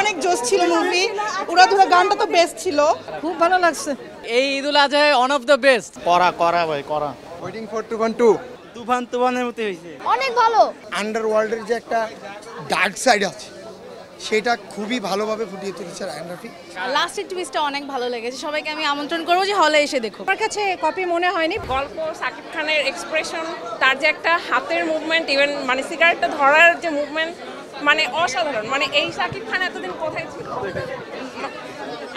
অনেক জোশ ছিল মুভি, উড়াধুরা গানটা তো বেস্ট ছিল, খুব ভালো লাগছে। এই ঈদুল আজহায় ওয়ান অফ দ্য বেস্ট। করা ভাই করা। ওয়েটিং ফর তুফান 2 তুফানের মতো হয়েছে। অনেক ভালো। আন্ডারওয়ার্ল্ডের যে একটা ডার্ক সাইড আছে সেটা খুবই ভালোভাবে ফুটিয়ে তুলেছে রায়ান রাফি। লাস্টের টুইস্টটা অনেক ভালো লেগেছে, সবাইকে আমি আমন্ত্রণ করবো যে হলে এসে দেখো। আমার কাছে কপি মনে হয়নি। গল্প, সাকিব খানের এক্সপ্রেশন, তার যে একটা হাতের মুভমেন্ট, ইভেন মানে সিগারেটটা ধরার যে মুভমেন্ট, মানে অসাধারণ। মানে এই সাকিব খান এতদিন কোথায় ছিল?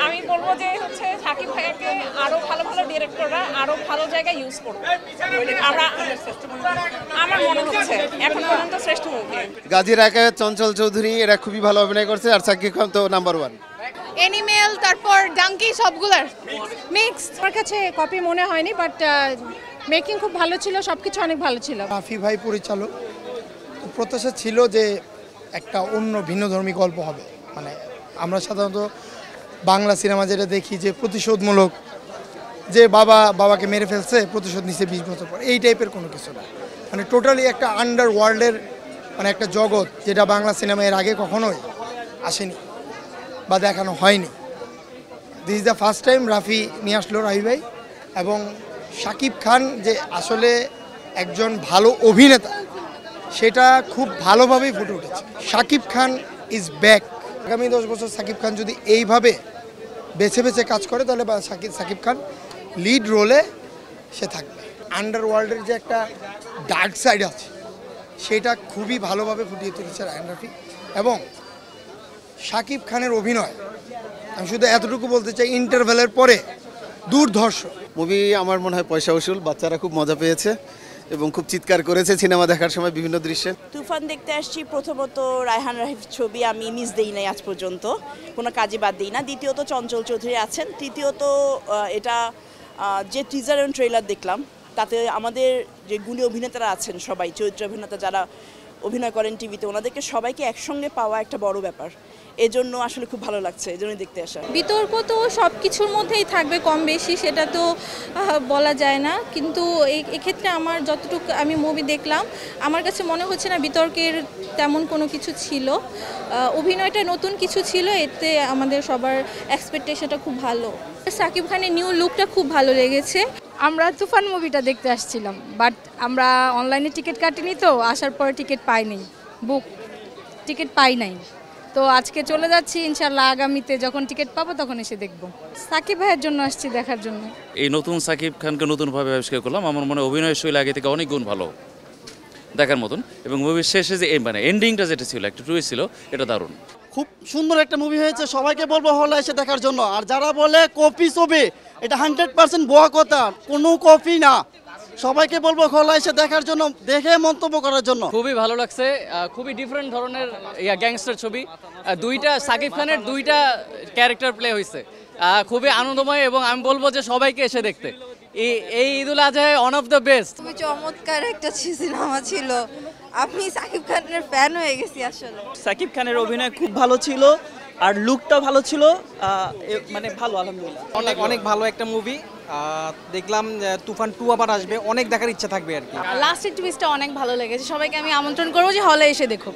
আমি বলবো যে হচ্ছে সাকিব ভাইয়াকে আরো ভালো ভালো ডিরেক্টররা আরো ভালো জায়গায় ইউজ করবে। আমরা আমার মনে হচ্ছে এখন পর্যন্ত শ্রেষ্ঠ মুভি। গাজী রাকায়েত, চঞ্চল চৌধুরী এরা খুবই ভালো অভিনয় করছে, আর সাকিব খান তো নাম্বার 1। অ্যানিমেল, তারপর ডাঙ্কি, সবগুলার মিক্স। আমার কাছে কপি মনে হয়নি, বাট মেকিং খুব ভালো ছিল, সবকিছু অনেক ভালো ছিল। রাফি ভাই পরিচালক, তো প্রত্যাশা ছিল যে একটা অন্য ভিন্নধর্মী গল্প হবে। মানে আমরা সাধারণত বাংলা সিনেমা যেটা দেখি যে প্রতিশোধমূলক, যে বাবাকে মেরে ফেলছে, প্রতিশোধ নিচ্ছে 20 বছর পর, এই টাইপের কোনো কিছু না। মানে টোটালি একটা আন্ডারওয়ার্ল্ডের মানে একটা জগৎ, যেটা বাংলা সিনেমা এর আগে কখনোই আসেনি বা দেখানো হয়নি। This is the first time Rafi নিয়ে আসলো, রাফি ভাই। এবং শাকিব খান যে আসলে একজন ভালো অভিনেতা সেটা খুব ভালোভাবেই ফুটে উঠেছে। Shakib Khan is back. আগামী 10 বছর শাকিব খান যদি এইভাবে বেছে বেছে কাজ করে, তাহলে শাকিব খান লিড রোলে সে থাকবে। আন্ডারওয়ার্ল্ডের যে একটা ডার্ক সাইড আছে সেটা খুবই ভালোভাবে ফুটিয়ে তুলেছে রায়ান রাফি। এবং শাকিব খানের অভিনয়, আমি শুধু এতটুকু বলতে চাই, ইন্টারভেলের পরে দুর্ধর্ষ মুভি। আমার মনে হয় পয়সা উসুল, বাচ্চারা খুব মজা পেয়েছে এবং খুব চিৎকার করেছে সিনেমা দেখার সময় বিভিন্ন দৃশ্যে। তুফান দেখতে আসছি, প্রথমত রায়হান রাফির ছবি আমি মিস দেই নাই আজ পর্যন্ত, কোনো কাজে বাদ দিই না। দ্বিতীয়ত চঞ্চল চৌধুরী আছেন। তৃতীয়ত এটা যে টিজার এবং ট্রেলার দেখলাম, তাতে আমাদের যে গুণী অভিনেতারা আছেন, সবাই চরিত্র অভিনেতা যারা অভিনয় করেন টিভিতে, ওনাদেরকে সবাইকে একসঙ্গে পাওয়া একটা বড় ব্যাপার। এজন্য আসলে খুব ভালো লাগছে, এজন্যই দেখতে আসা। বিতর্ক তো সব কিছুর মধ্যেই থাকবে কম বেশি, সেটা তো বলা যায় না। কিন্তু এক্ষেত্রে আমার যতটুকু আমি মুভি দেখলাম, আমার কাছে মনে হচ্ছে না বিতর্কের তেমন কোনো কিছু ছিল। অভিনয়টা নতুন কিছু ছিল, এতে আমাদের সবার এক্সপেকটেশনটা খুব ভালো। সাকিব খানের নিউ লুকটা খুব ভালো লেগেছে। আমরা তুফান মুভিটা দেখতে আসছিলাম, বাট আমরা অনলাইনে টিকিট কাটিনি, তো আসার পরে টিকিট পাইনি, টিকিট পাই নাই। তো আজকে চলে যাচ্ছি, ইনশাল্লাহ আগামীতে যখন টিকিট পাবো তখন এসে দেখবো। সাকিব ভাইয়ের জন্য আসছি, দেখার জন্য। এই নতুন সাকিব খানকে নতুনভাবে আবিষ্কার করলাম। আমার মনে হয় অভিনয় শৈলী আগে থেকে অনেক গুণ ভালো, দেখার মতন। এবং মুভির শেষে যে মানে এন্ডিংটা যেটা ছিল, একটা টুইস্ট ছিল, এটা দারুণ। খুব সুন্দর একটা মুভি হয়েছে, সবাইকে বলবো হলে এসে দেখার জন্য। আর যারা বলে কপি ছবি, এটা 100% ভুয়া কথা, কোনো কপি না। সবাইকে বলবো হলে এসে দেখার জন্য, দেখে মন্তব্য করার জন্য। খুবই ভালো লাগছে, খুবই ডিফারেন্ট ধরনের গ্যাংস্টার ছবি। দুইটা সাকিব খানের দুইটা ক্যারেক্টার প্লে হয়েছে, খুবই আনন্দময়। এবং আমি বলবো যে সবাইকে এসে দেখতে। এই ঈদুল আজহায় ওয়ান অফ দ্য বেস্ট। খুবই চমৎকার একটা সিনেমা ছিল, আমি সাকিব খানের ফ্যান হয়ে গেছি আসলে। সাকিব খানের অভিনয় খুব ভালো ছিল, আর লুকটা ভালো ছিল, মানে ভালো, আলহামদুলিল্লাহ। অনেক অনেক ভালো একটা মুভি দেখলাম। তুফান 2 আবার আসবে, অনেক দেখার ইচ্ছা থাকবে আর কি। লাস্টের টুইস্টটা অনেক ভালো লেগেছে, সবাইকে আমি আমন্ত্রণ করবো যে হলে এসে দেখো।